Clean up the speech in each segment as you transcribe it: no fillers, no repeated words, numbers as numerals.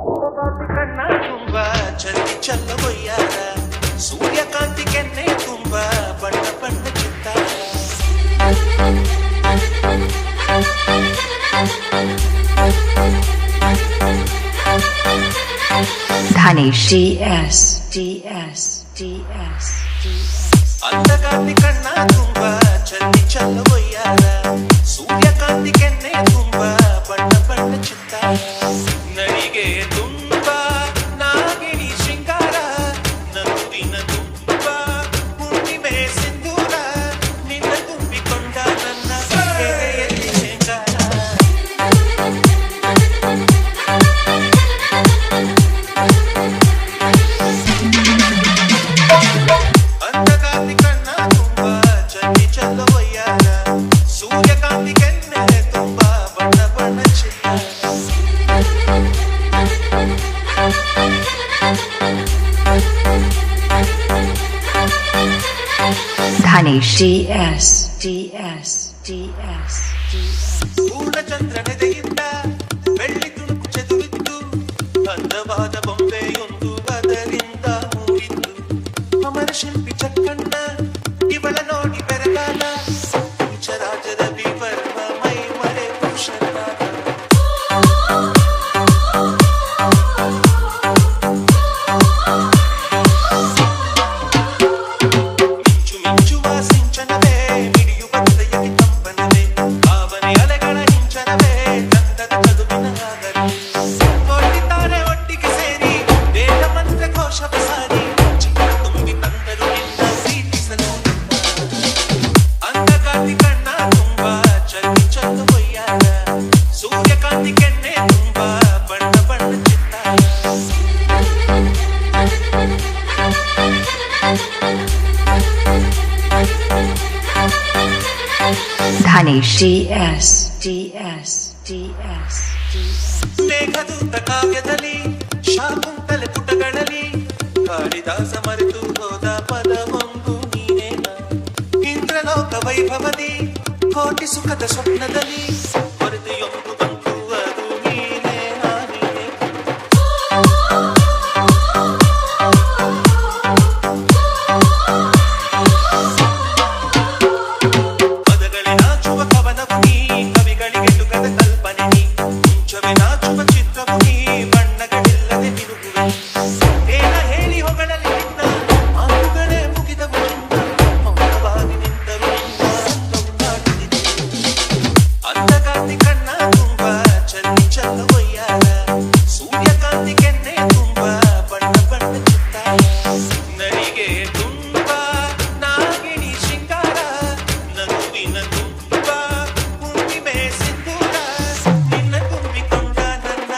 ಕಣ್ಣ ತುಂಬ ಚಲ್ಲಿ ಚಲ್ಲವಯ್ಯಾರ ಸೂರ್ಯಕಾಂತಿ ಕೆನ್ನೆ ತುಂಬ ಬಣ್ಣ ಬಣ್ಣ ಚಿತ್ತಾರ Dhanesh DS ಅಂಧಕಾಂತಿ ಕಣ್ಣ ತುಂಬ ಚಲ್ಲಿ ಚಲ್ಲವಯ್ಯಾರ ಸೂರ್ಯಕಾಂತಿ ಕೆನ್ನೆ ತುಂಬ ಬಣ್ಣ ಬಣ್ಣ ಚಿತ್ತಾರ ನಡಿಗೆ ತುಂಬ ನಾಗಿಣಿ ಶೃಂಗಾರ ನಗುವಿನ ತುಂಬ ಹುಣ್ಣಿಮೆ ಸಿಂಧೂರ ನಿನ್ನ ತುಂಬಿಕೊಂಡ ನನ್ನ ಎದೆಯಲ್ಲಿ ಶೃಂಗಾರ ಅಂಧಕಾಂತಿ ಕಣ್ಣ ತುಂಬ ಚಲ್ಲಿ ಚಲ್ಲವಯ್ಯಾರ ಸೂರ್ಯಕಾಂತಿ ಕೆನ್ನೆ ತುಂಬ ಬಣ್ಣ ಬಣ್ಣ ಚಿತ್ತಾರ Dhanesh DS ಪೂರ್ಣಚಂದ್ರನೆದೆಯಿಂದ ಬೆಳ್ಳಿ ತುಣುಕು ಚೆದುರಿದ್ದು ಅಂದವಾದ ಬೊಂಬೆಯೊಂದು ಅದರಿಂದ ಮೂಡಿದ್ದು ಅಮರ ಶಿಲ್ಪಿ ಚಕ್ಕಣ್ಣ ಇವಳ ನೋಡಿ ಬೆರಗಾಲ ಪಂಚರಾಜದ ವಿವರ್ಮ ಮೈ ಮರೆ ಪುರುಷನಾದ ಮಿಂಚು ಮಿಂಚುವ ಸಿಂಚನವೇ ಮಿಡಿಯುವ ಹೃದಯಕ್ಕೆ ಕಂಪನವೇ ಭಾವನೆ ಅಲೆಗಳ ಹಿಂಚನವೇ ಚಂದದ ಚದುವಿನ ಆಗಲಿ ಕೊಟ್ಟಿದ್ದಾರೆ ಒಟ್ಟಿಗೆ ಸೇರಿ ವೇದ ಮಂತ್ರ ಘೋಷವ ಸಾರಿ ಚಿನ್ನ ತುಂಬಿ ತಂದರು ನಿನ್ನ ಪ್ರೀತಿಸಲು ಅಂಧಕಾಂತಿ ಕಣ್ಣ ತುಂಬ ಚಲ್ಲಿ ಚಲ್ಲವಯ್ಯಾರ ಸೂರ್ಯಕಾಂತಿ ಕೆನ್ನೆ ತುಂಬ ಬಣ್ಣ ಬಣ್ಣ ಚಿತ್ತಾರ Dhanesh DS ಮೇಘದೂತ ಕಾವ್ಯದಲ್ಲಿ ಶಾಕುಂತಲೆ ಪುಟಗಳಲ್ಲಿ ಕಾಳಿದಾಸ ಮರೆತು ಹೋದ ಪದವೊಂದು ನೀನೇನ ಇಂದ್ರಲೋಕ ವೈಭವದಿ ಕೋಟಿ ಸುಖದ ಸ್ವಪ್ನದಲ್ಲಿ ವರದಿಯೊಂದು ಬಂತು ಅದು ನೀನೇ ನಾನೇ ಪದಗಳೇ ನಾಚುವ ಕವನವು ನೀ ಕವಿಗಳಿಗೆ ಟುಕದ ಕಲ್ಪನೆ ನೀ ಮುಂಚವೇ ನಾಚುವ ಚಿತ್ರವು ನೀ ಬಣ್ಣಗಳಿಲ್ಲದೆ ತಿರುಗುವೆ ಏನ ಹೇಳಿ ಹೊಗಳಲಿ ನಿನ್ನ ಮಾತುಗಳೇ ಮುಗಿದವು ನಿನ್ನ ಮೌನವಾಗಿ ನಿಂತರು ನಿನ್ನ ಅಂದವು ನಾಟಿದೆ ಅಂಧಕಾಂತಿ ಕಣ್ಣ ತುಂಬ ಚಲ್ಲಿ ಚಲ್ಲವಯ್ಯಾರ ಸೂರ್ಯಕಾಂತಿ ಕೆನ್ನೆ ತುಂಬ ಬಣ್ಣ ಬಣ್ಣ ಚಿತ್ತಾರ ನಡಿಗೆ ತುಂಬ ನಾಗಿಣಿ ಶೃಂಗಾರ ನಗುವಿನ ತುಂಬ ಹುಣ್ಣಿಮೆ ಸಿಂಧೂರ ನಿನ್ನ ತುಂಬಿಕೊಂಡ ನನ್ನ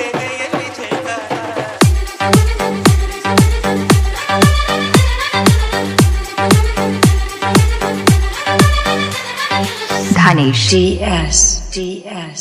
ಎದೆಯಲ್ಲಿ ಜೇಕಾರ Dhanesh DS